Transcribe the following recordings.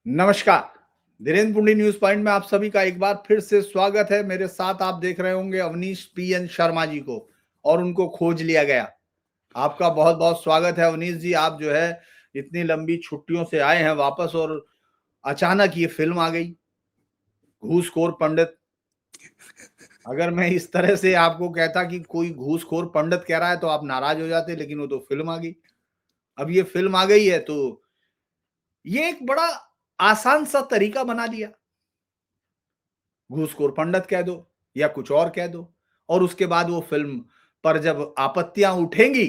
नमस्कार। Dhirendra पुंडी news point में आप सभी का एक बार फिर से स्वागत है। मेरे साथ आप देख रहे होंगे अवनीश पीएन शर्मा जी को, और उनको खोज लिया गया। आपका बहुत बहुत स्वागत है अवनीश जी। आप जो है इतनी लंबी छुट्टियों से आए हैं वापस, और अचानक ये फिल्म आ गई, घूसखोर पंडित। अगर मैं इस तरह से आपको कहता कि कोई घूसखोर पंडित कह रहा है तो आप नाराज हो जाते, लेकिन वो तो फिल्म आ गई। अब ये फिल्म आ गई है तो ये एक बड़ा आसान सा तरीका बना दिया। घूसखोर पंडित कह दो या कुछ और कह दो, और उसके बाद वो फिल्म पर जब आपत्तियां उठेंगी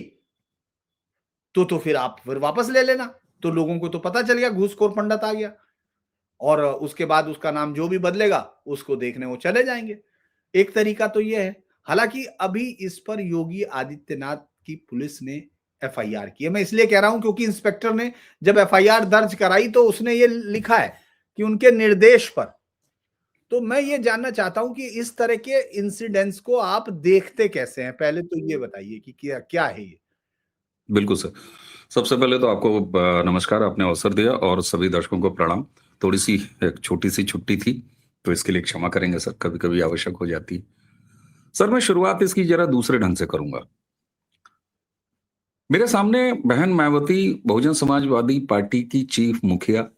तो फिर आप फिर वापस ले लेना। तो लोगों को तो पता चल गया घूसखोर पंडित आ गया, और उसके बाद उसका नाम जो भी बदलेगा उसको देखने वो चले जाएंगे। एक तरीका तो ये है। हालांकि अभी इस पर योगी आदित्यनाथ की पुलिस ने एफआईआर की है। मैं इसलिए कह रहा हूं क्योंकि इंस्पेक्टर ने जब एफआईआर दर्ज कराई तो उसने ये लिखा है कि उनके निर्देश पर। तो मैं ये जानना चाहता हूं कि इस तरह के इंसिडेंट्स को आप देखते कैसे हैं? पहले तो ये बताइए कि क्या क्या है ये? बिल्कुल सर। सबसे पहले तो आपको नमस्कार, आपने अवसर दिया, और सभी दर्शकों को प्रणाम। थोड़ी-सी एक छोटी-सी छुट्टी थी, तो इसके लिए क्षमा करेंगे सर, कभी-कभी आवश्यक हो जाती है। सर, मैं शुरुआत इसकी ज़रा दूसरे ढंग से करूँगा। मेरे सामने बहन मायावती, बहुजन समाजवादी पार्टी की चीफ मुखिया,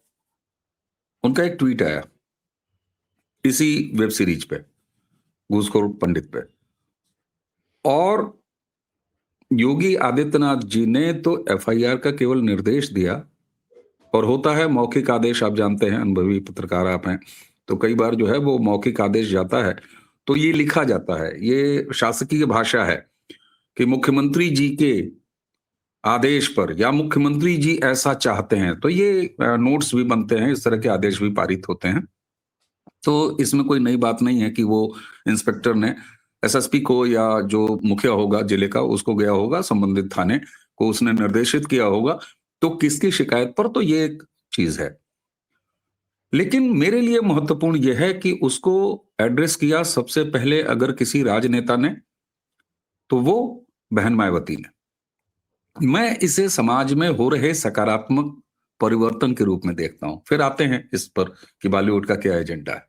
उनका एक ट्वीट आया, इसी वेब सीरीज पे, घूसखोर पंडित पे। और योगी आदित्यनाथ जी ने तो एफआईआर का केवल निर्देश दिया, और होता है मौखिक आदेश, आप जानते हैं, अनुभवी पत्रकार आप हैं, तो कई बार जो है वो मौखिक आदेश जाता है, तो ये लिखा जाता है, ये शासकीय भाषा है कि मुख्यमंत्री जी के आदेश पर, या मुख्यमंत्री जी ऐसा चाहते हैं, तो ये नोट्स भी बनते हैं, इस तरह के आदेश भी पारित होते हैं। तो इसमें कोई नई बात नहीं है कि वो इंस्पेक्टर ने एसएसपी को, या जो मुखिया होगा जिले का, उसको गया होगा, संबंधित थाने को उसने निर्देशित किया होगा, तो किसकी शिकायत पर, तो ये एक चीज है। लेकिन मेरे लिए महत्वपूर्ण यह है कि उसको एड्रेस किया सबसे पहले अगर किसी राजनेता ने, तो वो बहन मायावती ने। मैं इसे समाज में हो रहे सकारात्मक परिवर्तन के रूप में देखता हूं। फिर आते हैं इस पर कि बॉलीवुड का क्या एजेंडा है।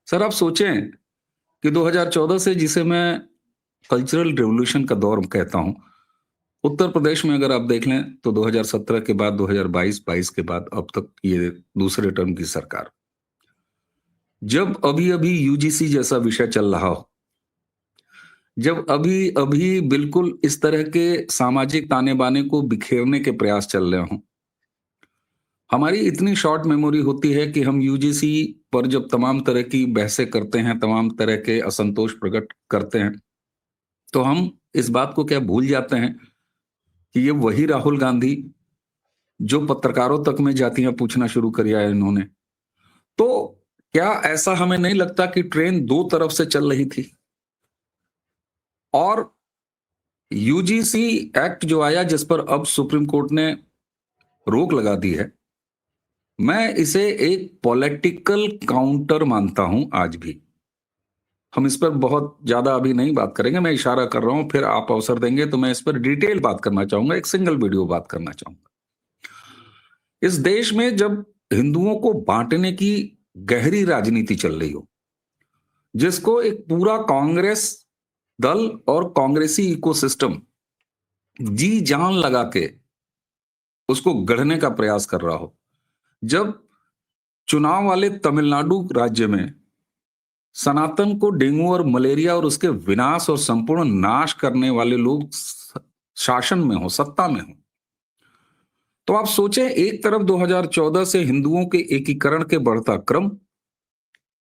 सर, आप सोचें कि 2014 से, जिसे मैं कल्चरल रेवोल्यूशन का दौर कहता हूं, उत्तर प्रदेश में अगर आप देख लें तो 2017 के बाद 2022, 22 के बाद अब तक ये दूसरे टर्म की सरकार, जब अभी अभी यूजीसी जैसा विषय चल रहा हो, जब अभी अभी बिल्कुल इस तरह के सामाजिक ताने बाने को बिखेरने के प्रयास चल रहे हों, हमारी इतनी शॉर्ट मेमोरी होती है कि हम यूजीसी पर जब तमाम तरह की बहसें करते हैं, तमाम तरह के असंतोष प्रकट करते हैं, तो हम इस बात को क्या भूल जाते हैं कि ये वही राहुल गांधी जो पत्रकारों तक में जातियां पूछना शुरू किया है इन्होंने। तो क्या ऐसा हमें नहीं लगता कि ट्रेन दो तरफ से चल रही थी? और यूजीसी एक्ट जो आया, जिस पर अब सुप्रीम कोर्ट ने रोक लगा दी है, मैं इसे एक पॉलिटिकल काउंटर मानता हूं आज भी। हम इस पर बहुत ज्यादा अभी नहीं बात करेंगे, मैं इशारा कर रहा हूं, फिर आप अवसर देंगे तो मैं इस पर डिटेल बात करना चाहूंगा, एक सिंगल वीडियो बात करना चाहूंगा। इस देश में जब हिंदुओं को बांटने की गहरी राजनीति चल रही हो, जिसको एक पूरा कांग्रेस दल और कांग्रेसी इकोसिस्टम जी जान लगा के उसको गढ़ने का प्रयास कर रहा हो, जब चुनाव वाले तमिलनाडु राज्य में सनातन को डेंगू और मलेरिया और उसके विनाश और संपूर्ण नाश करने वाले लोग शासन में हो, सत्ता में हो, तो आप सोचें, एक तरफ 2014 से हिंदुओं के एकीकरण के बढ़ता क्रम,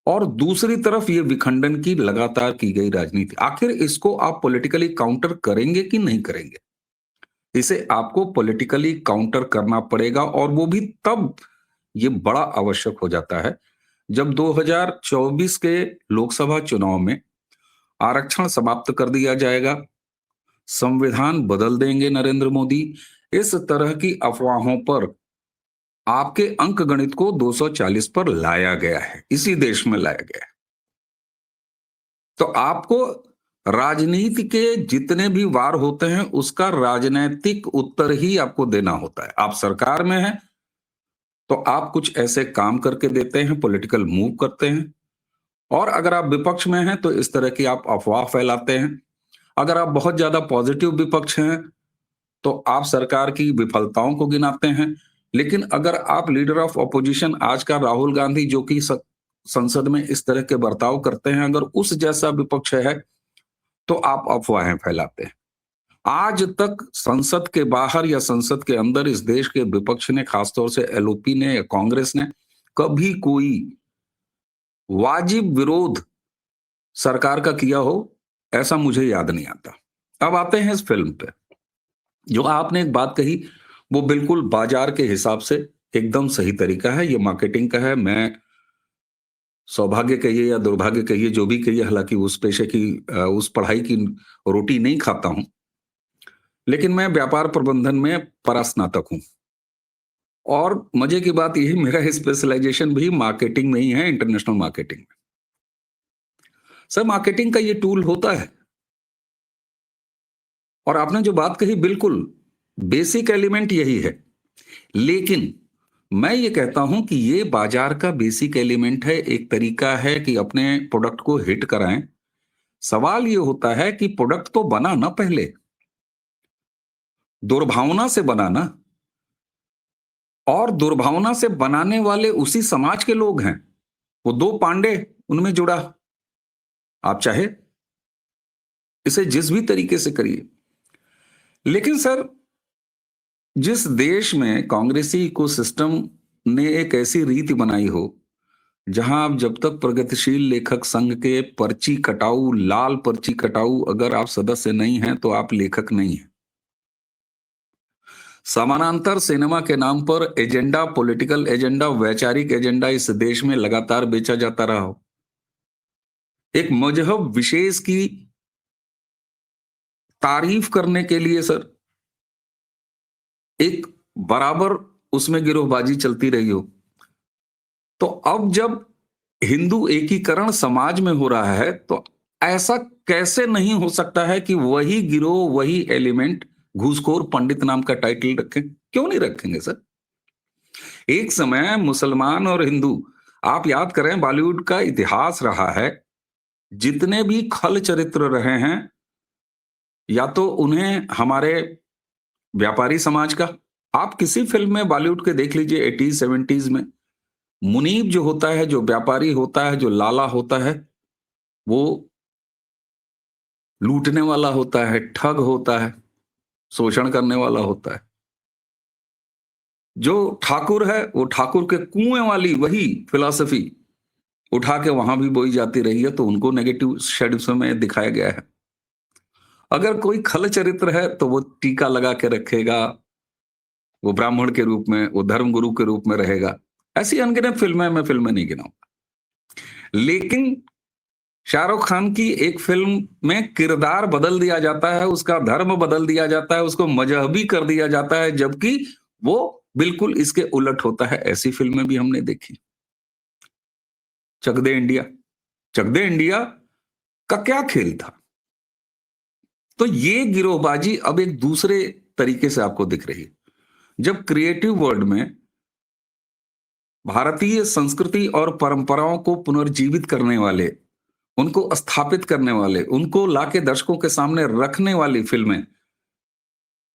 और दूसरी तरफ ये विखंडन की लगातार की गई राजनीति। आखिर इसको आप पॉलिटिकली काउंटर करेंगे कि नहीं करेंगे? इसे आपको पॉलिटिकली काउंटर करना पड़ेगा, और वो भी तब ये बड़ा आवश्यक हो जाता है जब 2024 के लोकसभा चुनाव में आरक्षण समाप्त कर दिया जाएगा, संविधान बदल देंगे नरेंद्र मोदी। इस तरह की अफवाहों पर आपके अंक गणित को 240 पर लाया गया है, इसी देश में लाया गया है। तो आपको राजनीति के जितने भी वार होते हैं उसका राजनैतिक उत्तर ही आपको देना होता है। आप सरकार में हैं तो आप कुछ ऐसे काम करके देते हैं, पॉलिटिकल मूव करते हैं, और अगर आप विपक्ष में हैं तो इस तरह की आप अफवाह फैलाते हैं। अगर आप बहुत ज्यादा पॉजिटिव विपक्ष हैं तो आप सरकार की विफलताओं को गिनाते हैं। लेकिन अगर आप लीडर ऑफ ऑपोजिशन आज का राहुल गांधी, जो कि संसद में इस तरह के बर्ताव करते हैं, अगर उस जैसा विपक्ष है तो आप अफवाहें फैलाते हैं। आज तक संसद के बाहर या संसद के अंदर इस देश के विपक्ष ने, खासतौर से एलओपी ने या कांग्रेस ने, कभी कोई वाजिब विरोध सरकार का किया हो, ऐसा मुझे याद नहीं आता। अब आते हैं इस फिल्म पे। जो आपने एक बात कही वो बिल्कुल बाजार के हिसाब से एकदम सही तरीका है, ये मार्केटिंग का है। मैं सौभाग्य कहिए या दुर्भाग्य कहिए, जो भी कहिए, हालांकि उस पेशे की, उस पढ़ाई की रोटी नहीं खाता हूं, लेकिन मैं व्यापार प्रबंधन में परास्नातक हूं। और मजे की बात यही, मेरा स्पेशलाइजेशन भी मार्केटिंग में ही है, इंटरनेशनल मार्केटिंग में। सर, मार्केटिंग का ये टूल होता है। और आपने जो बात कही, बिल्कुल बेसिक एलिमेंट यही है। लेकिन मैं ये कहता हूं कि ये बाजार का बेसिक एलिमेंट है, एक तरीका है कि अपने प्रोडक्ट को हिट कराएं। सवाल ये होता है कि प्रोडक्ट तो बना ना, पहले दुर्भावना से बनाना, और दुर्भावना से बनाने वाले उसी समाज के लोग हैं। वो दो पांडे उनमें जुड़ा। आप चाहे इसे जिस भी तरीके से करिए, लेकिन सर, जिस देश में कांग्रेसी इकोसिस्टम ने एक ऐसी रीति बनाई हो जहां आप जब तक प्रगतिशील लेखक संघ के पर्ची कटाऊ, लाल पर्ची कटाऊ, अगर आप सदस्य नहीं हैं तो आप लेखक नहीं हैं। समानांतर सिनेमा के नाम पर एजेंडा, पॉलिटिकल एजेंडा, वैचारिक एजेंडा इस देश में लगातार बेचा जाता रहा हो। एक मजहब विशेष की तारीफ करने के लिए सर एक बराबर उसमें गिरोहबाजी चलती रही हो। तो अब जब हिंदू एकीकरण समाज में हो रहा है तो ऐसा कैसे नहीं हो सकता है कि वही गिरोह, वही एलिमेंट घूसखोर पंडित नाम का टाइटल रखें? क्यों नहीं रखेंगे सर? एक समय मुसलमान और हिंदू, आप याद करें, बॉलीवुड का इतिहास रहा है, जितने भी खल चरित्र रहे हैं, या तो उन्हें हमारे व्यापारी समाज का, आप किसी फिल्म में बॉलीवुड के देख लीजिए 80s 70s में, मुनीब जो होता है, जो व्यापारी होता है, जो लाला होता है, वो लूटने वाला होता है, ठग होता है, शोषण करने वाला होता है। जो ठाकुर है, वो ठाकुर के कुएं वाली वही फिलॉसफी उठा के वहां भी बोई जाती रही है, तो उनको नेगेटिव शेड्स में दिखाया गया है। अगर कोई खल चरित्र है तो वो टीका लगा के रखेगा, वो ब्राह्मण के रूप में, वो धर्मगुरु के रूप में रहेगा। ऐसी अनगिनत फिल्में, मैं फिल्में नहीं गिनाऊंगा। लेकिन शाहरुख खान की एक फिल्म में किरदार बदल दिया जाता है, उसका धर्म बदल दिया जाता है, उसको मजहबी कर दिया जाता है, जबकि वो बिल्कुल इसके उलट होता है। ऐसी फिल्में भी हमने देखी। चक दे इंडिया, चक दे इंडिया का क्या खेल था? तो ये गिरोहबाजी अब एक दूसरे तरीके से आपको दिख रही है। जब क्रिएटिव वर्ल्ड में भारतीय संस्कृति और परंपराओं को पुनर्जीवित करने वाले, उनको स्थापित करने वाले, उनको लाके दर्शकों के सामने रखने वाली फिल्में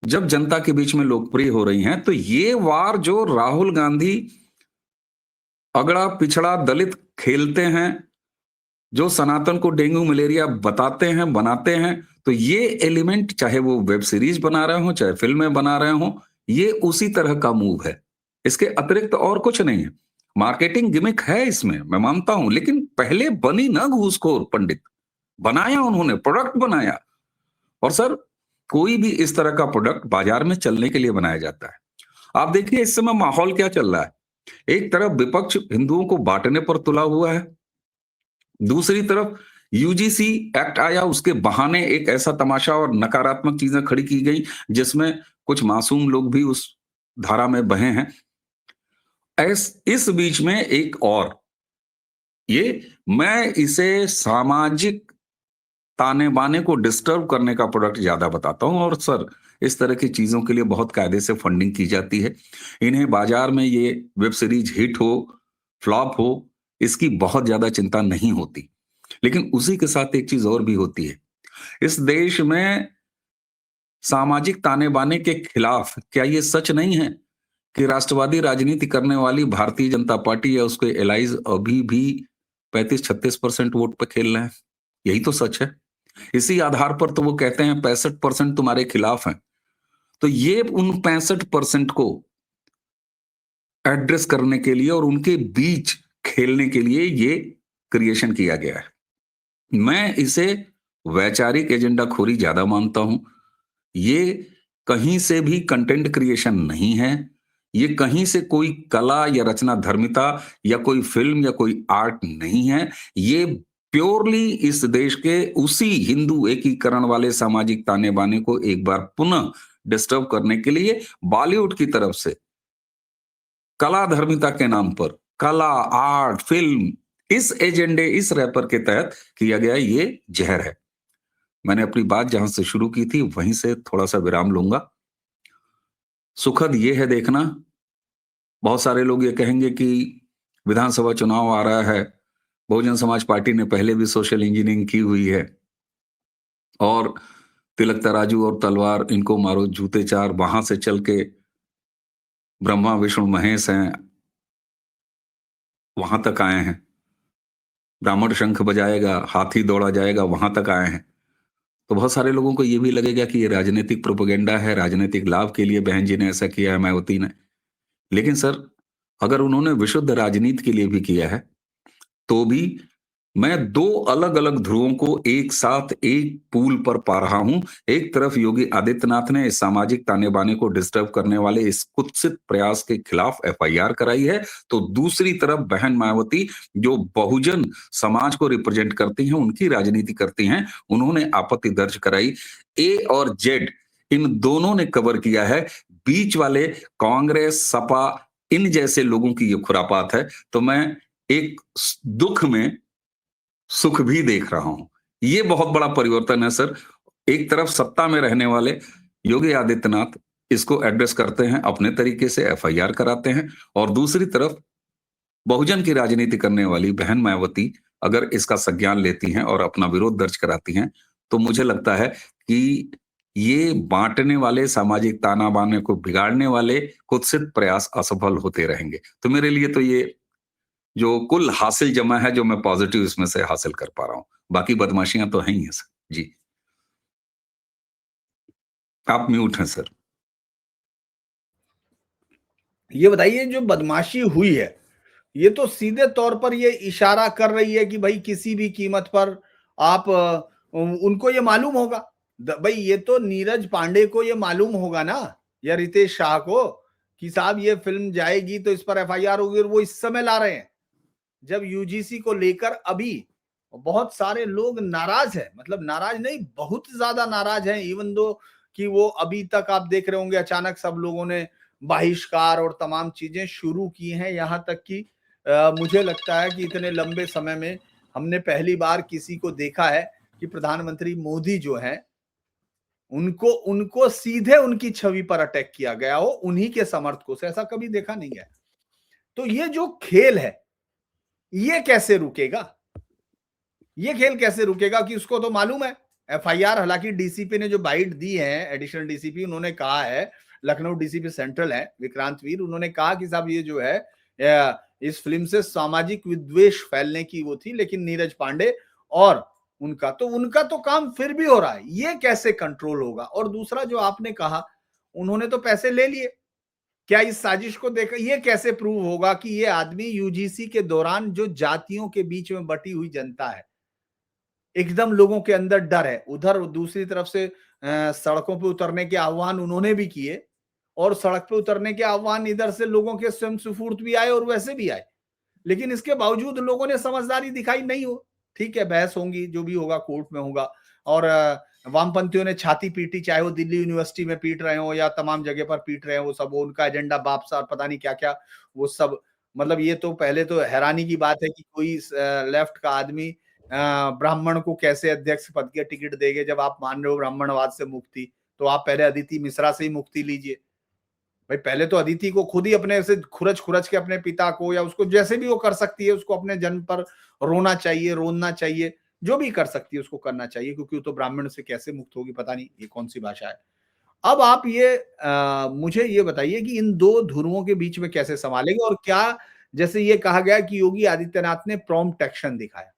जब जनता के बीच में लोकप्रिय हो रही हैं, तो ये वार जो राहुल गांधी अगड़ा पिछड़ा दलित खेलते हैं, जो सनातन को डेंगू मलेरिया बताते हैं, बनाते हैं, तो ये एलिमेंट, चाहे वो वेब सीरीज बना रहे हो, चाहे फिल्में बना रहे हो, ये उसी तरह का मूव है। इसके अतिरिक्त और कुछ नहीं है। मार्केटिंग गिमिक है इसमें, मैं मानता हूं, लेकिन पहले बनी ना घूसखोर पंडित, बनाया उन्होंने, प्रोडक्ट बनाया। और सर, कोई भी इस तरह का प्रोडक्ट बाजार में चलने के लिए बनाया जाता है। आप देखिए इस समय माहौल क्या चल रहा है। एक तरफ विपक्ष हिंदुओं को बांटने पर तुला हुआ है, दूसरी तरफ यूजीसी एक्ट आया, उसके बहाने एक ऐसा तमाशा और नकारात्मक चीजें खड़ी की गई जिसमें कुछ मासूम लोग भी उस धारा में बहे हैं। इस बीच में एक और, ये मैं इसे सामाजिक ताने बाने को डिस्टर्ब करने का प्रोडक्ट ज्यादा बताता हूं। और सर, इस तरह की चीजों के लिए बहुत कायदे से फंडिंग की जाती है। इन्हें बाजार में ये वेब सीरीज हिट हो, फ्लॉप हो, इसकी बहुत ज्यादा चिंता नहीं होती। लेकिन उसी के साथ एक चीज और भी होती है। इस देश में सामाजिक ताने बाने के खिलाफ क्या ये सच नहीं है कि राष्ट्रवादी राजनीति करने वाली भारतीय जनता पार्टी या उसके एलाइज अभी भी 35-36% वोट पे खेल रहे हैं? यही तो सच है। इसी आधार पर तो वो कहते हैं 65% तुम्हारे खिलाफ हैं। तो ये उन 65% को एड्रेस करने के लिए और उनके बीच खेलने के लिए ये क्रिएशन किया गया है। मैं इसे वैचारिक एजेंडा खोरी ज्यादा मानता हूं। ये कहीं से भी कंटेंट क्रिएशन नहीं है। ये कहीं से कोई कला या रचना धर्मिता या कोई फिल्म या कोई आर्ट नहीं है। ये प्योरली इस देश के उसी हिंदू एकीकरण वाले सामाजिक ताने बाने को एक बार पुनः डिस्टर्ब करने के लिए बॉलीवुड की तरफ से कला धर्मिता के नाम पर कला, आर्ट, फिल्म, इस एजेंडे, इस रैपर के तहत किया गया ये जहर है। मैंने अपनी बात जहां से शुरू की थी वहीं से थोड़ा सा विराम लूंगा। सुखद ये है देखना, बहुत सारे लोग ये कहेंगे कि विधानसभा चुनाव आ रहा है, बहुजन समाज पार्टी ने पहले भी सोशल इंजीनियरिंग की हुई है और तिलक तराजू और तलवार इनको मारो जूते चार, वहां से चल के ब्रह्मा विष्णु महेश हैं, वहां तक आए हैं। ब्राह्मण शंख बजाएगा, हाथी दौड़ा जाएगा, वहां तक आए हैं। तो बहुत सारे लोगों को ये भी लगेगा कि ये राजनीतिक प्रोपेगेंडा है, राजनीतिक लाभ के लिए बहन जी ने ऐसा किया है, मायावती ने। लेकिन सर, अगर उन्होंने विशुद्ध राजनीति के लिए भी किया है तो भी मैं दो अलग अलग ध्रुवों को एक साथ एक पूल पर पा रहा हूं। एक तरफ योगी आदित्यनाथ ने इस सामाजिक ताने बाने को डिस्टर्ब करने वाले इस कुत्सित प्रयास के खिलाफ एफआईआर कराई है, तो दूसरी तरफ बहन मायावती जो बहुजन समाज को रिप्रेजेंट करती हैं, उनकी राजनीति करती हैं, उन्होंने आपत्ति दर्ज कराई। ए और जेड इन दोनों ने कवर किया है। बीच वाले कांग्रेस, सपा, इन जैसे लोगों की ये खुरापात है। तो मैं एक दुख में सुख भी देख रहा हूं। ये बहुत बड़ा परिवर्तन है सर। एक तरफ सत्ता में रहने वाले योगी आदित्यनाथ इसको एड्रेस करते हैं, अपने तरीके से एफआईआर कराते हैं, और दूसरी तरफ बहुजन की राजनीति करने वाली बहन मायावती अगर इसका संज्ञान लेती हैं और अपना विरोध दर्ज कराती हैं, तो मुझे लगता है कि ये बांटने वाले, सामाजिक ताना बाने को बिगाड़ने वाले कुत्सित प्रयास असफल होते रहेंगे। तो मेरे लिए तो ये जो कुल हासिल जमा है, जो मैं पॉजिटिव इसमें से हासिल कर पा रहा हूं। बाकी बदमाशियां तो हैं ही हैं सर। जी, आप म्यूट हैं सर। ये बताइए, जो बदमाशी हुई है ये तो सीधे तौर पर ये इशारा कर रही है कि भाई किसी भी कीमत पर आप उनको ये मालूम होगा। भाई ये तो नीरज पांडे को ये मालूम होगा ना, या रितेश शाह को, कि साहब ये फिल्म जाएगी तो इस पर एफआईआर होगी, और वो इस समय ला रहे हैं जब यूजीसी को लेकर अभी बहुत सारे लोग नाराज हैं। मतलब नाराज नहीं, बहुत ज्यादा नाराज हैं। इवन दो कि वो अभी तक आप देख रहे होंगे अचानक सब लोगों ने बहिष्कार और तमाम चीजें शुरू की हैं। यहां तक कि मुझे लगता है कि इतने लंबे समय में हमने पहली बार किसी को देखा है कि प्रधानमंत्री मोदी जो है उनको उनको सीधे उनकी छवि पर अटैक किया गया हो, उन्हीं के समर्थकों से। ऐसा कभी देखा नहीं है। तो ये जो खेल है ये कैसे रुकेगा? ये खेल कैसे रुकेगा कि उसको तो मालूम है एफआईआर। हालांकि डीसीपी ने जो बाइट दी है, एडिशनल डीसीपी, उन्होंने कहा है, लखनऊ डीसीपी सेंट्रल है विक्रांत वीर, उन्होंने कहा कि साहब ये जो है इस फिल्म से सामाजिक विद्वेष फैलने की वो थी, लेकिन नीरज पांडे और उनका तो काम फिर भी हो रहा है। ये कैसे कंट्रोल होगा? और दूसरा जो आपने कहा, उन्होंने तो पैसे ले लिए, क्या इस साजिश को देखा? ये कैसे प्रूव होगा कि ये आदमी यूजीसी के दौरान जो जातियों के बीच में बटी हुई जनता है, एकदम लोगों के अंदर डर है। उधर दूसरी तरफ से सड़कों पे उतरने के आह्वान उन्होंने भी किए, और सड़क पे उतरने के आह्वान इधर से लोगों के स्वयं स्फूर्त भी आए और वैसे भी आए। लेकिन इसके बावजूद लोगों ने समझदारी दिखाई नहीं हो। ठीक है, बहस होंगी, जो भी होगा कोर्ट में होगा। और वामपंथियों ने छाती पीटी, चाहे वो दिल्ली यूनिवर्सिटी में पीट रहे हो या तमाम जगह पर पीट रहे हो, वो सब, वो उनका एजेंडा बाप सा पता नहीं क्या क्या वो सब। मतलब ये तो पहले तो हैरानी की बात है कि कोई लेफ्ट का आदमी ब्राह्मण को कैसे अध्यक्ष पद के टिकट देंगे, जब आप मान रहे हो ब्राह्मणवाद से मुक्ति। तो आप पहले अदिति मिश्रा से ही मुक्ति लीजिए। भाई पहले तो अदिति को खुद ही अपने से खुरच-खुरच के अपने पिता को या उसको जैसे भी वो कर सकती है, उसको अपने जन्म पर रोना चाहिए, रोना चाहिए, जो भी कर सकती है उसको करना चाहिए, क्योंकि वो तो ब्राह्मण से कैसे मुक्त होगी पता नहीं, ये कौन-सी भाषा है। अब आप ये मुझे ये बताइए कि इन 2 ध्रुवों के बीच में कैसे सँभालेंगे, और क्या जैसे ये कहा गया कि योगी आदित्यनाथ ने प्रॉम्प्ट एक्शन दिखाया?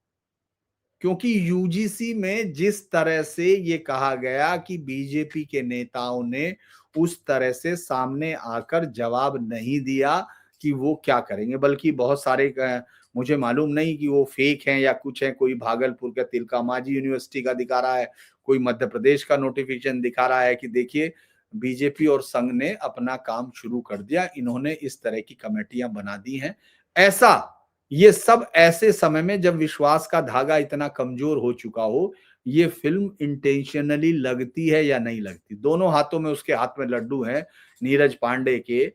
क्योंकि यूजीसी में जिस तरह से ये कहा गया कि बीजेपी के नेताओं ने उस तरह से सामने आकर जवाब नहीं दिया कि वो क्या करेंगे, बल्कि बहुत सारे मुझे मालूम नहीं कि वो फेक हैं या कुछ है, कोई भागलपुर का तिलका मांझी यूनिवर्सिटी का दिखा रहा है, कोई मध्य प्रदेश का नोटिफिकेशन दिखा रहा है कि देखिए बीजेपी और संघ ने अपना काम शुरू कर दिया, इन्होंने इस तरह की कमेटियां बना दी हैं। ऐसा ये सब ऐसे समय में जब विश्वास का धागा इतना कमजोर हो चुका हो, ये फिल्म इंटेंशनली लगती है या नहीं लगती? दोनों हाथों में उसके हाथ में लड्डू हैं, नीरज पांडे के,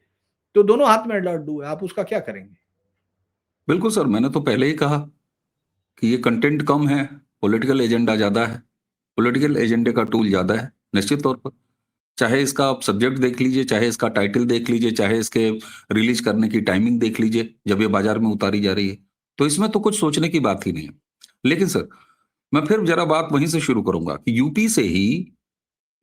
तो दोनों हाथ में लड्डू है, आप उसका क्या करेंगे? बिल्कुल सर, मैंने तो पहले ही कहा कि ये कंटेंट कम है, पॉलिटिकल एजेंडा ज़्यादा है, पॉलिटिकल एजेंडे का टूल ज़्यादा है, निश्चित तौर पर। चाहे इसका आप सब्जेक्ट देख लीजिए, चाहे इसका टाइटल देख लीजिए, चाहे इसके रिलीज़ करने की टाइमिंग देख लीजिए, जब ये बाज़ार में उतारी जा रही है, तो इसमें तो कुछ सोचने की बात ही नहीं है। लेकिन सर, मैं फिर ज़रा बात वहीं से शुरू करूँगा कि यूपी से ही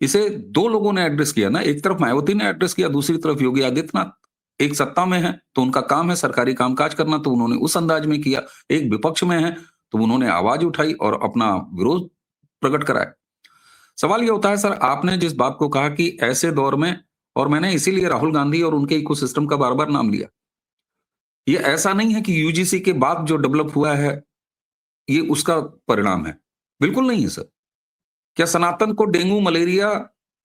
इसे 2 लोगों ने एड्रेस किया ना, एक तरफ मायावती ने एड्रेस किया, दूसरी तरफ योगी आदित्यनाथ। एक सत्ता में है, तो उनका काम है सरकारी कामकाज करना, तो उन्होंने उस अंदाज में किया। एक विपक्ष में है, तो उन्होंने आवाज़ उठाई और अपना विरोध प्रकट कराया। सवाल ये होता है सर, आपने जिस बात को कहा कि ऐसे दौर में, और मैंने इसीलिए राहुल गांधी और उनके इकोसिस्टम का बार-बार नाम लिया। ये ऐसा नहीं है कि यूजीसी के बाद जो डेवलप हुआ है, ये उसका परिणाम है। बिल्कुल नहीं है सर। क्या सनातन को डेंगू, मलेरिया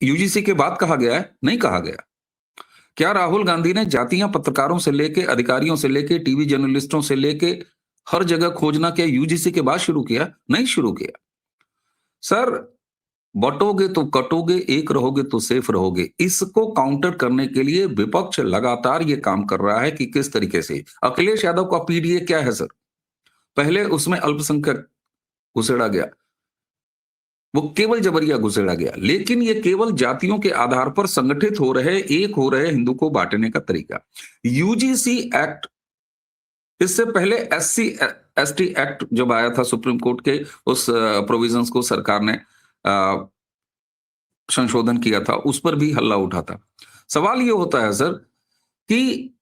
यूजीसी के बाद कहा गया है? नहीं कहा गया। क्या राहुल गांधी ने जातियां पत्रकारों से लेके, अधिकारियों से लेके, टीवी जर्नलिस्टों से लेके हर जगह खोजना क्या यूजीसी के बाद शुरू किया? नहीं शुरू किया। सर, बटोगे तो कटोगे, एक रहोगे तो सेफ रहोगे। इसको काउंटर करने के लिए विपक्ष लगातार ये काम कर रहा है कि किस तरीके से। अखिलेश यादव का पीडीए क्या है सर? पहले उसमें अल्पसंख्यक घुसेड़ा गया, वो केवल जबरिया घुसेड़ा गया, लेकिन ये केवल जातियों के आधार पर संगठित हो रहे, एक हो रहे हिंदू को बांटने का तरीका। यूजीसी एक्ट, इससे पहले एससी एसटी एक्ट जब आया था सुप्रीम कोर्ट के, उस प्रोविजंस को सरकार ने संशोधन किया था, उस पर भी हल्ला उठा था। सवाल ये होता है सर कि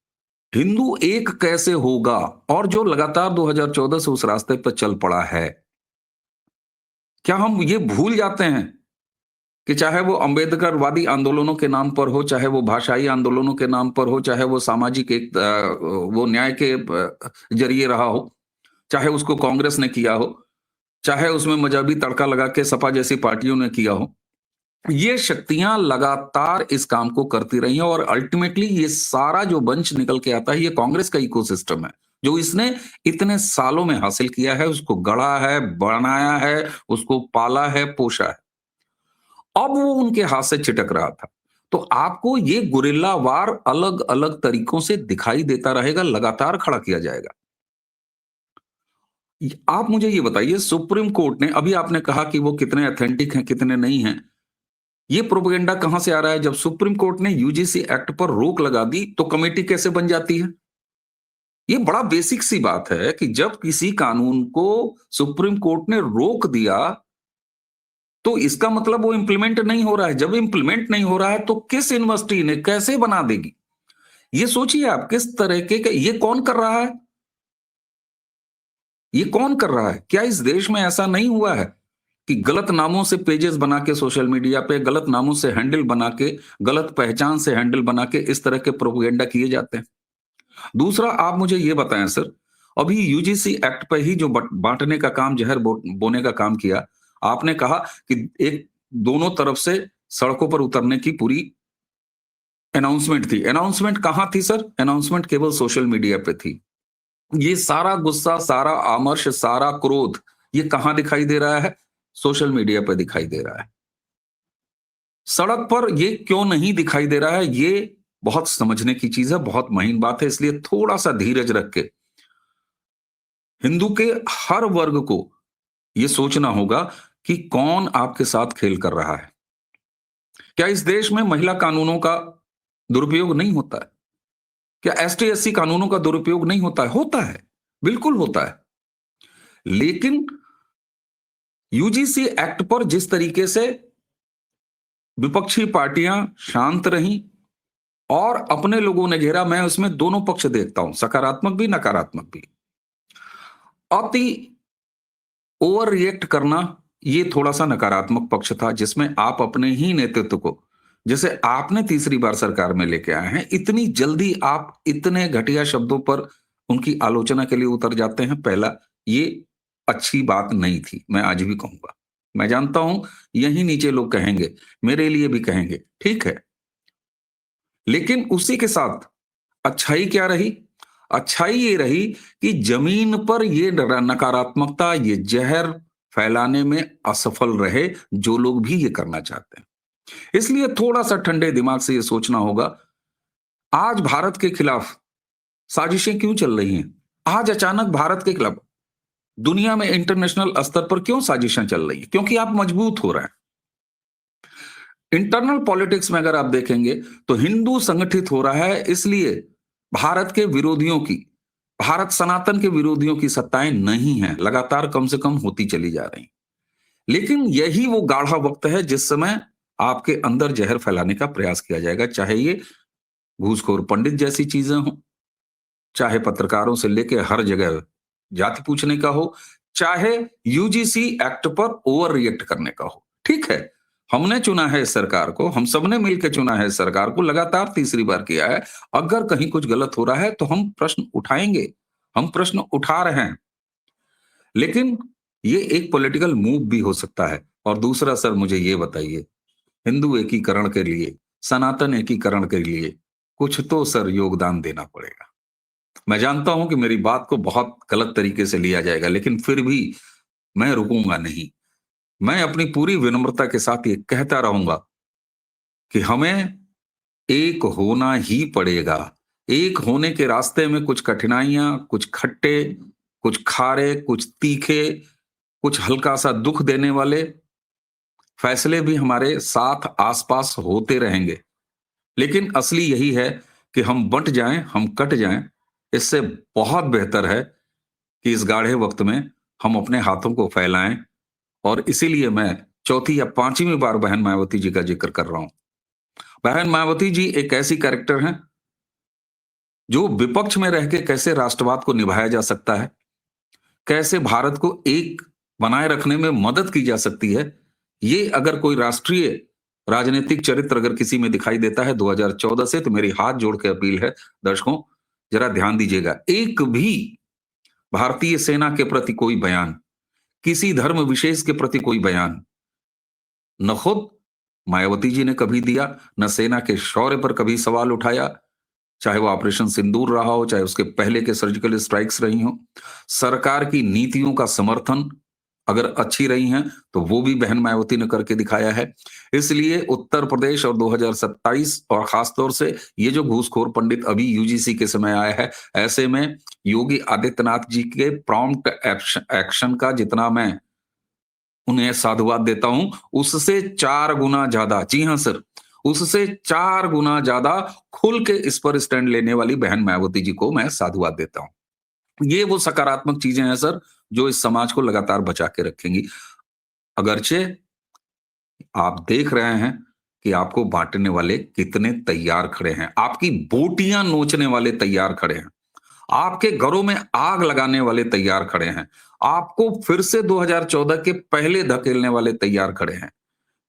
हिंदू एक कैसे होगा, और जो लगातार 2014 से उस रास्ते पर चल पड़ा है, क्या हम ये भूल जाते हैं कि चाहे वो अंबेडकरवादी आंदोलनों के नाम पर हो, चाहे वो भाषाई आंदोलनों के नाम पर हो, चाहे वो सामाजिक एक वो न्याय के जरिए रहा हो, चाहे उसको कांग्रेस ने किया हो, चाहे उसमें मजहबी तड़का लगा के सपा जैसी पार्टियों ने किया हो, ये शक्तियां लगातार इस काम को करती रही हैं, और अल्टीमेटली ये सारा जो बंच निकल के आता है, ये कांग्रेस का इकोसिस्टम है, जो इसने इतने सालों में हासिल किया है, उसको गढ़ा है, बनाया है, उसको पाला है, पोषा है। अब वो उनके हाथ से छिटक रहा था। तो आपको ये गुरिल्ला वार अलग-अलग तरीकों से दिखाई देता रहेगा, लगातार खड़ा किया जाएगा। आप मुझे ये बताइए, सुप्रीम कोर्ट ने, अभी आपने कहा कि वो कितने ऑथेंटिक हैं, कितने नहीं हैं। ये प्रोपेगेंडा कहां से आ रहा है? जब सुप्रीम कोर्ट ने यूजीसी एक्ट पर रोक लगा दी, तो कमेटी कैसे बन जाती है? ये बड़ा बेसिक सी बात है कि जब किसी कानून को सुप्रीम कोर्ट ने रोक दिया, तो इसका मतलब वो इंप्लीमेंट नहीं हो रहा है। जब इंप्लीमेंट नहीं हो रहा है, तो किस यूनिवर्सिटी ने कैसे बना देगी? ये सोचिए आप, किस तरह के ये कौन कर रहा है? ये कौन कर रहा है? क्या इस देश में ऐसा नहीं हुआ है कि गलत नामों से पेजेस बना के सोशल मीडिया पे, गलत नामों से हैंडल बना के, गलत पहचान से हैंडल बना के इस तरह के प्रोपेगेंडा किए जाते हैं? दूसरा, आप मुझे ये बताएं सर, अभी यूजीसी एक्ट पे ही जो बांटने का काम, जहर बोने का काम किया, आपने कहा कि एक दोनों तरफ से सड़कों पर उतरने की पूरी अनाउंसमेंट थी। अनाउंसमेंट कहां थी सर? अनाउंसमेंट केवल सोशल मीडिया पे थी। ये सारा गुस्सा, सारा आमर्श, सारा क्रोध, ये कहां दिखाई दे रहा है? सोशल मीडिया पे दिखाई दे रहा है। सड़क पर ये क्यों नहीं दिखाई दे रहा है? ये बहुत समझने की चीज है, बहुत महीन बात है, इसलिए थोड़ा सा धीरज रख के हिंदू के हर वर्ग को ये सोचना होगा कि कौन आपके साथ खेल कर रहा है। क्या इस देश में महिला कानूनों का दुरुपयोग नहीं होता है? क्या एसटी एससी कानूनों का दुरुपयोग नहीं होता है? होता है, बिल्कुल होता है। लेकिन यूजीसी एक्ट पर जिस तरीके से विपक्षी पार्टियां शांत रहीं और अपने लोगों ने घेरा, मैं उसमें दोनों पक्ष देखता हूं, सकारात्मक भी नकारात्मक भी। अति ओवर रिएक्ट करना ये थोड़ा सा नकारात्मक पक्ष था, जिसमें आप अपने ही नेतृत्व को, जैसे आपने तीसरी बार सरकार में लेके आए हैं, इतनी जल्दी आप इतने घटिया शब्दों पर उनकी आलोचना के लिए उतर जाते हैं। पहला, ये अच्छी बात नहीं थी, मैं आज भी कहूंगा। मैं जानता हूं यही नीचे लोग कहेंगे, मेरे लिए भी कहेंगे, ठीक है। लेकिन उसी के साथ अच्छाई क्या रही? अच्छाई ये रही कि जमीन पर ये नकारात्मकता, ये जहर फैलाने में असफल रहे जो लोग भी ये करना चाहते हैं। इसलिए थोड़ा सा ठंडे दिमाग से ये सोचना होगा, आज भारत के खिलाफ साजिशें क्यों चल रही हैं? आज अचानक भारत के खिलाफ दुनिया में इंटरनेशनल स्तर पर क्यों साजिशें चल रही हैं? क्योंकि आप मजबूत हो रहे हैं। इंटरनल पॉलिटिक्स में अगर आप देखेंगे तो हिंदू संगठित हो रहा है, इसलिए भारत के विरोधियों की, भारत सनातन के विरोधियों की सत्ताएं नहीं है, लगातार कम से कम होती चली जा रही। लेकिन यही वो गाढ़ा वक्त है जिस समय आपके अंदर जहर फैलाने का प्रयास किया जाएगा, चाहे ये घूसखोर पंडित जैसी चीजें हो, चाहे पत्रकारों से लेकर हर जगह जाति पूछने का हो, चाहे यूजीसी एक्ट पर ओवर रिएक्ट करने का हो। ठीक है, हमने चुना है इस सरकार को, हम सबने मिलकर चुना है इस सरकार को, लगातार तीसरी बार किया है। अगर कहीं कुछ गलत हो रहा है तो हम प्रश्न उठाएंगे, हम प्रश्न उठा रहे हैं। लेकिन ये एक पॉलिटिकल मूव भी हो सकता है। और दूसरा, सर मुझे ये बताइए, हिंदू एकीकरण के लिए, सनातन एकीकरण के लिए कुछ तो सर योगदान देना पड़ेगा। मैं जानता हूं कि मेरी बात को बहुत गलत तरीके से लिया जाएगा, लेकिन फिर भी मैं रुकूंगा नहीं। मैं अपनी पूरी विनम्रता के साथ ये कहता रहूंगा कि हमें एक होना ही पड़ेगा। एक होने के रास्ते में कुछ कठिनाइयां, कुछ खट्टे, कुछ खारे, कुछ तीखे, कुछ हल्का सा दुख देने वाले फैसले भी हमारे साथ आसपास होते रहेंगे। लेकिन असली यही है कि हम बंट जाएं, हम कट जाएं। इससे बहुत बेहतर है कि इस गाढ़े वक्त में हम अपने हाथों को फैलाएं। और इसीलिए मैं चौथी या पांचवी बार बहन मायावती जी का जिक्र कर रहा हूं। बहन मायावती जी एक ऐसी कैरेक्टर हैं जो विपक्ष में रह के कैसे राष्ट्रवाद को निभाया जा सकता है, कैसे भारत को एक बनाए रखने में मदद की जा सकती है, ये अगर कोई राष्ट्रीय राजनीतिक चरित्र अगर किसी में दिखाई देता है 2014 से, तो मेरी हाथ जोड़ के अपील है दर्शकों, जरा ध्यान दीजिएगा। एक भी भारतीय सेना के प्रति कोई बयान, किसी धर्म विशेष के प्रति कोई बयान न खुद मायावती जी ने कभी दिया, न सेना के शौर्य पर कभी सवाल उठाया, चाहे वो ऑपरेशन सिंदूर रहा हो, चाहे उसके पहले के सर्जिकल स्ट्राइक्स रही हो। सरकार की नीतियों का समर्थन अगर अच्छी रही हैं तो वो भी बहन मायावती ने करके दिखाया है। इसलिए उत्तर प्रदेश और 2027 और खासतौर से ये जो घूसखोर पंडित अभी यूजीसी के समय आया है, ऐसे में योगी आदित्यनाथ जी के प्रॉम्प्ट एक्शन का जितना मैं उन्हें साधुवाद देता हूं, उससे 4 गुना ज्यादा, जी हां सर, उससे 4 गुना ज्यादा खुल के इस पर स्टैंड लेने वाली बहन मायावती जी को मैं साधुवाद देता हूं। ये वो सकारात्मक चीजें हैं सर जो इस समाज को लगातार बचा के रखेंगी। अगरचे आप देख रहे हैं कि आपको बांटने वाले कितने तैयार खड़े हैं, आपकी बोटियां नोचने वाले तैयार खड़े हैं, आपके घरों में आग लगाने वाले तैयार खड़े हैं, आपको फिर से 2014 के पहले धकेलने वाले तैयार खड़े हैं।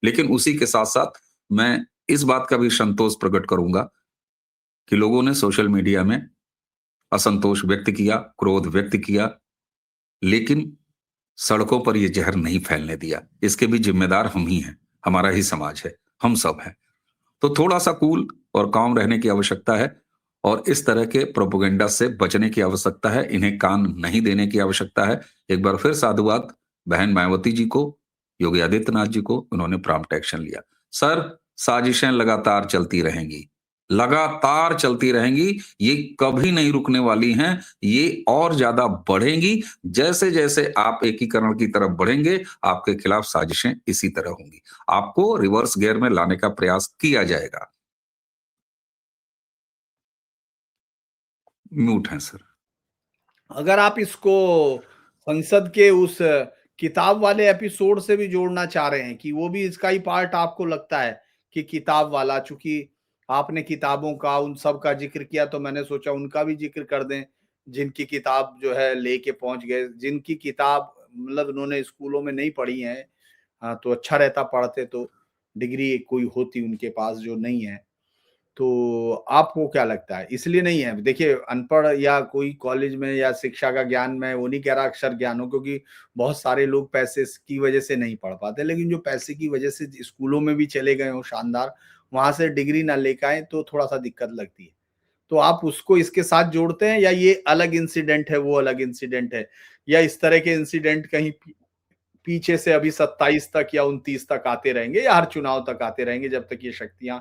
लेकिन उसी के साथ साथ मैं इस बात का भी संतोष प्रकट करूंगा कि लोगों ने सोशल मीडिया में असंतोष व्यक्त किया, क्रोध व्यक्त किया, लेकिन सड़कों पर यह जहर नहीं फैलने दिया। इसके भी जिम्मेदार हम ही हैं, हमारा ही समाज है, हम सब हैं। तो थोड़ा सा कूल और काम रहने की आवश्यकता है और इस तरह के प्रोपेगेंडा से बचने की आवश्यकता है, इन्हें कान नहीं देने की आवश्यकता है। एक बार फिर साधुवाद बहन मायावती जी को, योगी आदित्यनाथ जी को, उन्होंने प्रॉम्प्ट एक्शन लिया। सर, साजिशें लगातार चलती रहेंगी, लगातार चलती रहेंगी, ये कभी नहीं रुकने वाली हैं, ये और ज्यादा बढ़ेंगी। जैसे जैसे आप एकीकरण की तरफ बढ़ेंगे, आपके खिलाफ साजिशें इसी तरह होंगी, आपको रिवर्स गियर में लाने का प्रयास किया जाएगा। म्यूट है सर। अगर आप इसको संसद के उस किताब वाले एपिसोड से भी जोड़ना चाह रहे हैं कि वो भी इसका ही पार्ट आपको लगता है कि किताब वाला, चूंकि आपने किताबों का उन सब का जिक्र किया तो मैंने सोचा उनका भी जिक्र कर दें, जिनकी किताब जो है लेके पहुंच गए, जिनकी किताब मतलब उन्होंने स्कूलों में नहीं पढ़ी है। हाँ, तो अच्छा रहता पढ़ते, तो डिग्री कोई होती उनके पास जो नहीं है। तो आपको क्या लगता है? इसलिए नहीं है, देखिए अनपढ़ या कोई कॉलेज में या शिक्षा का ज्ञान, मैं वो नहीं कह रहा अक्षर ज्ञान हो, क्योंकि बहुत सारे लोग पैसे की वजह से नहीं पढ़ पाते, लेकिन जो पैसे की वजह से स्कूलों में भी चले गए हो शानदार, वहां से डिग्री ना लेकर आए तो थोड़ा सा दिक्कत लगती है। तो आप उसको इसके साथ जोड़ते हैं, या ये अलग इंसिडेंट है, वो अलग इंसिडेंट है, या इस तरह के इंसिडेंट कहीं पीछे से अभी 27 तक या 29 तक आते रहेंगे, या हर चुनाव तक आते रहेंगे जब तक ये शक्तियां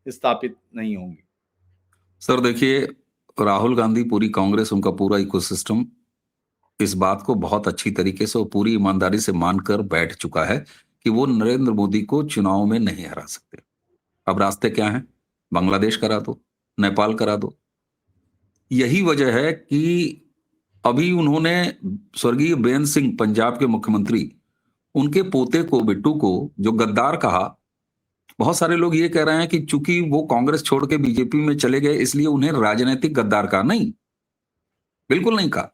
स्थापित नहीं होंगी? सर देखिए, राहुल गांधी, पूरी कांग्रेस, उनका पूरा इकोसिस्टम इस बात को बहुत अच्छी तरीके से और पूरी ईमानदारी से मानकर बैठ चुका है कि वो नरेंद्र मोदी को चुनाव में नहीं हरा सकते। अब रास्ते क्या हैं? बांग्लादेश करा दो, नेपाल करा दो। यही वजह है कि अभी उन्होंने स्वर्गीय बेन सिंह, पंजाब के मुख्यमंत्री, उनके पोते को, बिट्टू को, जो गद्दार कहा। बहुत सारे लोग ये कह रहे हैं कि चूंकि वो कांग्रेस छोड़ के बीजेपी में चले गए इसलिए उन्हें राजनीतिक गद्दार कहा। नहीं, बिल्कुल नहीं कहा।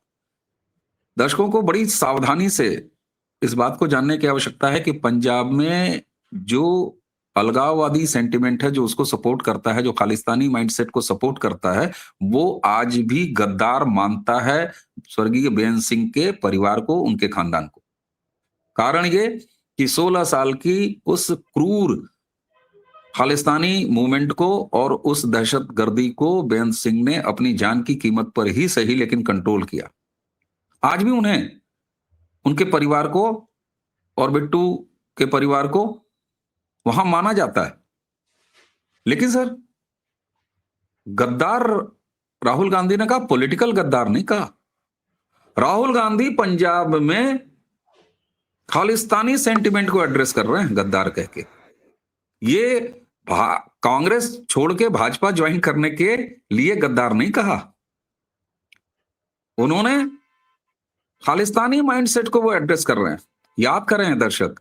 दर्शकों को बड़ी सावधानी से इस बात को जानने की आवश्यकता है कि पंजाब में जो अलगाववादी सेंटिमेंट है, जो उसको सपोर्ट करता है, जो खालिस्तानी माइंडसेट को सपोर्ट करता है, वो आज भी गद्दार मानता है स्वर्गीय बेन सिंह के परिवार को, उनके खानदान को। कारण ये कि 16 साल की उस क्रूर खालिस्तानी मूवमेंट को और उस दहशतगर्दी को बेन सिंह ने अपनी जान की कीमत पर ही सही लेकिन कंट्रोल किया। आज भी उन्हें, उनके परिवार को और बिट्टू के परिवार को वहां माना जाता है। लेकिन सर, गद्दार राहुल गांधी ने कहा, पॉलिटिकल गद्दार नहीं कहा। राहुल गांधी पंजाब में खालिस्तानी सेंटिमेंट को एड्रेस कर रहे हैं गद्दार कह के। ये कांग्रेस छोड़ के भाजपा ज्वाइन करने के लिए गद्दार नहीं कहा। उन्होंने खालिस्तानी माइंडसेट को वो एड्रेस कर रहे हैं। याद कर रहे हैं दर्शक,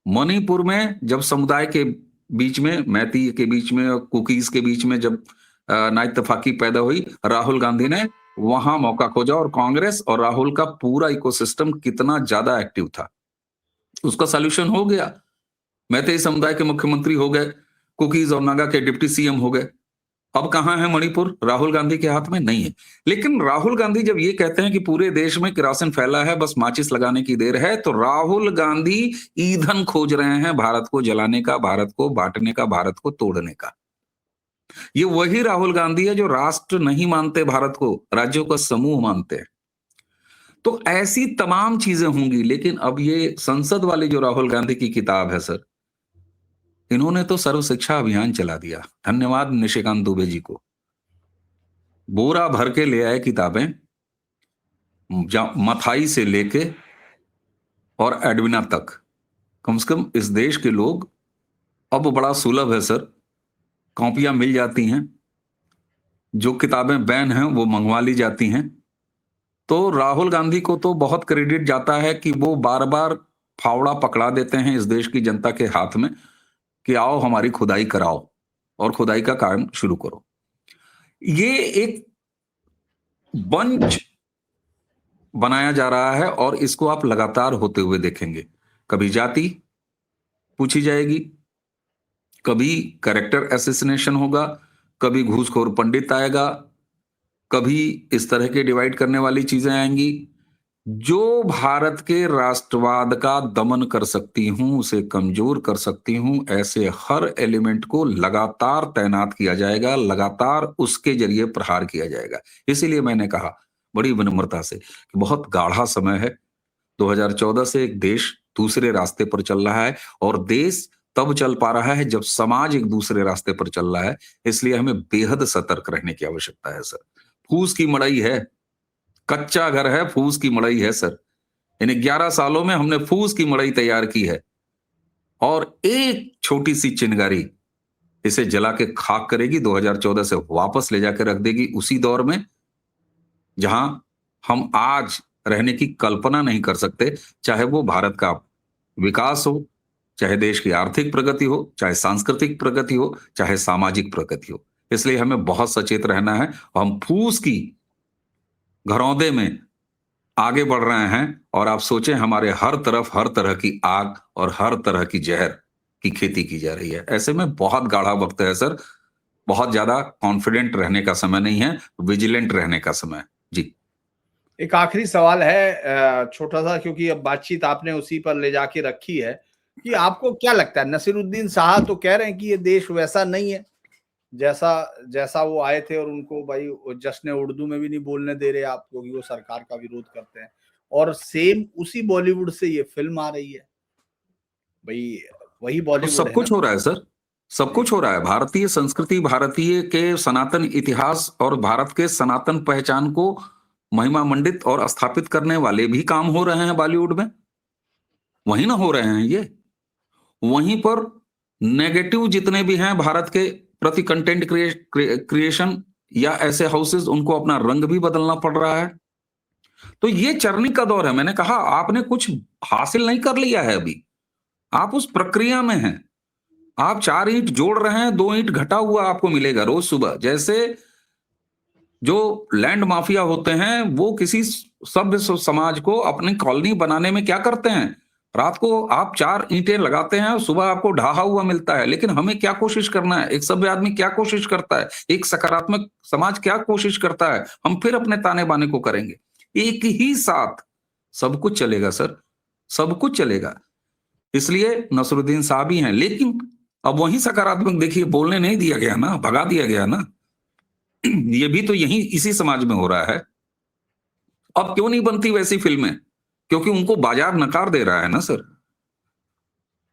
मणिपुर में जब समुदाय के बीच में, मैती के बीच में और कुकीज के बीच में जब नाइतफाकी पैदा हुई, राहुल गांधी ने वहां मौका खोजा और कांग्रेस और राहुल का पूरा इकोसिस्टम कितना ज्यादा एक्टिव था। उसका सॉल्यूशन हो गया। मैती समुदाय के मुख्यमंत्री हो गए, कुकीज और नागा के डिप्टी सीएम हो गए। अब कहां है मणिपुर? राहुल गांधी के हाथ में नहीं है। लेकिन राहुल गांधी जब ये कहते हैं कि पूरे देश में किरोसिन फैला है, बस माचिस लगाने की देर है, तो राहुल गांधी ईंधन खोज रहे हैं भारत को जलाने का, भारत को बांटने का, भारत को तोड़ने का। ये वही राहुल गांधी है जो राष्ट्र नहीं मानते भारत को, राज्यों का समूह मानते हैं। तो ऐसी तमाम चीजें होंगी। लेकिन अब ये संसद वाली जो राहुल गांधी की किताब है सर, इन्होंने तो सर्व शिक्षा अभियान चला दिया। धन्यवाद निशिकांत दुबे जी को। बोरा भर के ले आए किताबें, मथाई से लेके और एडविना तक। कम से कम इस देश के लोग, अब बड़ा सुलभ है सर, कॉपियां मिल जाती हैं, जो किताबें बैन हैं वो मंगवा ली जाती हैं। तो राहुल गांधी को तो बहुत क्रेडिट जाता है कि वो बार बार फावड़ा पकड़ा देते हैं इस देश की जनता के हाथ में कि आओ हमारी खुदाई कराओ और खुदाई का काम शुरू करो। ये एक बंच बनाया जा रहा है और इसको आप लगातार होते हुए देखेंगे। कभी जाति पूछी जाएगी, कभी कैरेक्टर असैसिनेशन होगा, कभी घूसखोर पंडित आएगा, कभी इस तरह के डिवाइड करने वाली चीजें आएंगी। जो भारत के राष्ट्रवाद का दमन कर सकती हूं, उसे कमजोर कर सकती हूं, ऐसे हर एलिमेंट को लगातार तैनात किया जाएगा, लगातार उसके जरिए प्रहार किया जाएगा। इसीलिए मैंने कहा बड़ी विनम्रता से कि बहुत गाढ़ा समय है। 2014 से एक देश दूसरे रास्ते पर चल रहा है और देश तब चल पा रहा है जब समाज एक दूसरे रास्ते पर चल रहा है। इसलिए हमें बेहद सतर्क रहने की आवश्यकता है सर। फूस की मड़ई है, कच्चा घर है, फूस की मड़ई है सर। इन 11 सालों में हमने फूस की मड़ई तैयार की है और एक छोटी सी चिंगारी इसे जला के खाक करेगी, 2014 से वापस ले जाकर रख देगी उसी दौर में जहां हम आज रहने की कल्पना नहीं कर सकते, चाहे वो भारत का विकास हो, चाहे देश की आर्थिक प्रगति हो, चाहे सांस्कृतिक प्रगति हो, चाहे सामाजिक प्रगति हो। इसलिए हमें बहुत सचेत रहना है और हम फूस की घरौंदे में आगे बढ़ रहे हैं और आप सोचें हमारे हर तरफ हर तरह की आग और हर तरह की जहर की खेती की जा रही है। ऐसे में बहुत गाढ़ा वक्त है सर, बहुत ज्यादा कॉन्फिडेंट रहने का समय नहीं है, विजिलेंट रहने का समय है। जी। एक आखिरी सवाल है छोटा सा, क्योंकि अब बातचीत आपने उसी पर ले जाके रखी है कि आपको क्या लगता है, नसीरुद्दीन शाह तो कह रहे हैं कि ये देश वैसा नहीं है जैसा जैसा वो आए थे, और उनको भाई जश्न उर्दू में भी नहीं बोलने दे रहे आपको कि वो सरकार का विरोध करते हैं, और सेम उसी बॉलीवुड से ये फिल्म आ रही है, भाई वही तो बॉलीवुड सब है ना। कुछ हो रहा है सर, सब जी कुछ हो रहा है। भारतीय संस्कृति, भारतीय के सनातन इतिहास और भारत के सनातन पहचान को महिमा मंडित और स्थापित करने वाले भी काम हो रहे हैं बॉलीवुड में। वहीं ना हो रहे हैं ये। वहीं पर नेगेटिव जितने भी हैं भारत के प्रति कंटेंट क्रिएशन या ऐसे हाउसेस, उनको अपना रंग भी बदलना पड़ रहा है। तो ये चरनी का दौर है। मैंने कहा आपने कुछ हासिल नहीं कर लिया है अभी, आप उस प्रक्रिया में हैं। आप 4 ईंट जोड़ रहे हैं, 2 ईंट घटा हुआ आपको मिलेगा रोज सुबह। जैसे जो लैंड माफिया होते हैं वो किसी सभ्य समाज को अपनी कॉलोनी बनाने में क्या करते हैं, रात को आप 4 ईंटें लगाते हैं और सुबह आपको ढहा हुआ मिलता है। लेकिन हमें क्या कोशिश करना है, एक सभ्य आदमी क्या कोशिश करता है, एक सकारात्मक समाज क्या कोशिश करता है, हम फिर अपने ताने बाने को करेंगे। एक ही साथ सब कुछ चलेगा सर, सब कुछ चलेगा। इसलिए नसरुद्दीन साहब ही हैं। लेकिन अब वही सकारात्मक देखिए बोलने नहीं दिया गया ना, भगा दिया गया ना। ये भी तो यही इसी समाज में हो रहा है। अब क्यों नहीं बनती वैसी फिल्में, क्योंकि उनको बाजार नकार दे रहा है ना सर।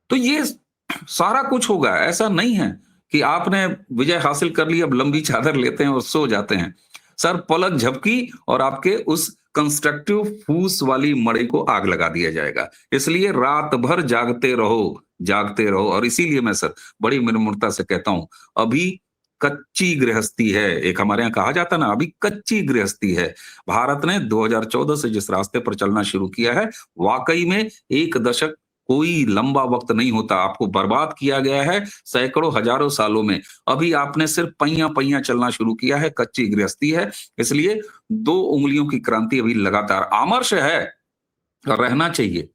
तो ये सारा कुछ होगा। ऐसा नहीं है कि आपने विजय हासिल कर ली, अब लंबी चादर लेते हैं और सो जाते हैं। सर पलक झपकी और आपके उस कंस्ट्रक्टिव फूस वाली मड़ई को आग लगा दिया जाएगा। इसलिए रात भर जागते रहो, जागते रहो। और इसीलिए मैं सर बड़ी विनम्रता से कहता हूं, अभी कच्ची गृहस्थी है। एक हमारे यहाँ कहा जाता ना, अभी कच्ची गृहस्थी है। भारत ने 2014 से जिस रास्ते पर चलना शुरू किया है, वाकई में एक दशक कोई लंबा वक्त नहीं होता। आपको बर्बाद किया गया है सैकड़ों हजारों सालों में। अभी आपने सिर्फ पैया पैया चलना शुरू किया है, कच्ची गृहस्थी है। इसलिए 2 उंगलियों की क्रांति अभी लगातार आमर्श है, रहना चाहिए,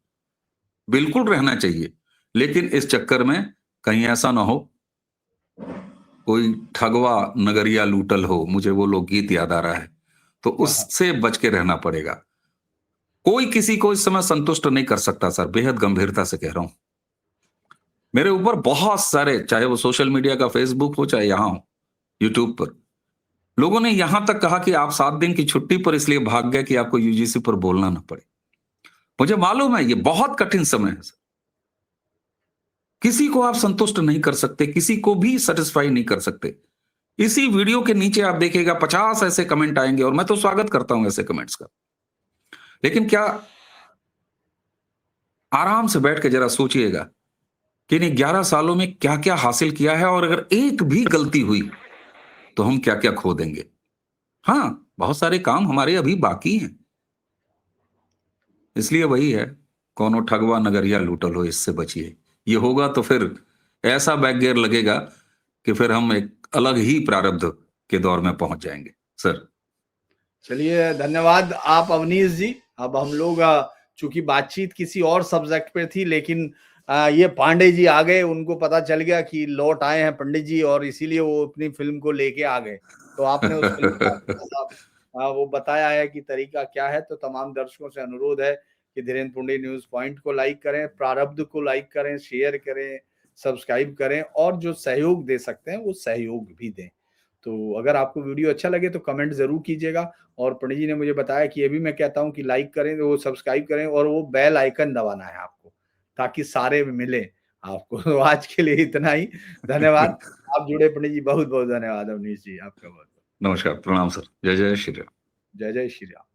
बिल्कुल रहना चाहिए। लेकिन इस चक्कर में कहीं ऐसा ना हो कोई ठगवा नगरिया लूटल हो, मुझे वो लोग गीत याद आ रहा है, तो उससे बच के रहना पड़ेगा। कोई किसी को इस समय संतुष्ट नहीं कर सकता सर, बेहद गंभीरता से कह रहा हूं। मेरे ऊपर बहुत सारे, चाहे वो सोशल मीडिया का फेसबुक हो, चाहे यहां हो यूट्यूब पर, लोगों ने यहां तक कहा कि आप 7 दिन की छुट्टी पर इसलिए भाग गए कि आपको यूजीसी पर बोलना ना पड़े। मुझे मालूम है ये बहुत कठिन समय है सर। किसी को आप संतुष्ट नहीं कर सकते, किसी को भी सेटिस्फाई नहीं कर सकते। इसी वीडियो के नीचे आप देखिएगा 50 ऐसे कमेंट आएंगे, और मैं तो स्वागत करता हूं ऐसे कमेंट्स का। लेकिन क्या आराम से बैठ के जरा सोचिएगा कि इन 11 सालों में क्या क्या हासिल किया है, और अगर एक भी गलती हुई तो हम क्या क्या खो देंगे। हाँ, बहुत सारे काम हमारे अभी बाकी हैं। इसलिए वही है, कौनो ठगवा नगरिया लूटल हो, इससे बचिए। ये होगा तो फिर ऐसा बैक गियर लगेगा कि फिर हम एक अलग ही प्रारब्ध के दौर में पहुंच जाएंगे सर। चलिए, धन्यवाद आप अवनीश जी। अब हम लोग चूंकि बातचीत किसी और सब्जेक्ट पे थी, लेकिन ये पांडे जी आ गए, उनको पता चल गया कि लौट आए हैं पंडित जी, और इसीलिए वो अपनी फिल्म को लेके आ गए। तो आपने उस फिल्म का वो बताया है कि तरीका क्या है। तो तमाम दर्शकों से अनुरोध है कि धीरेन्द्र पुंडी न्यूज पॉइंट को लाइक करें, प्रारब्ध को लाइक करें, शेयर करें, सब्सक्राइब करें, और जो सहयोग दे सकते हैं वो सहयोग भी दें। तो अगर आपको वीडियो अच्छा लगे तो कमेंट जरूर कीजिएगा। और पंडित जी ने मुझे बताया कि ये भी मैं कहता हूं कि लाइक करें, वो सब्सक्राइब करें, और वो बेल आइकन दबाना है आपको, ताकि सारे मिले। आपको तो आज के लिए इतना ही। धन्यवाद। आप जुड़े पंडित जी, बहुत बहुत धन्यवाद। अवनीश जी आपका बहुत। नमस्कार, प्रणाम सर। जय जय श्री राम। जय जय श्री राम।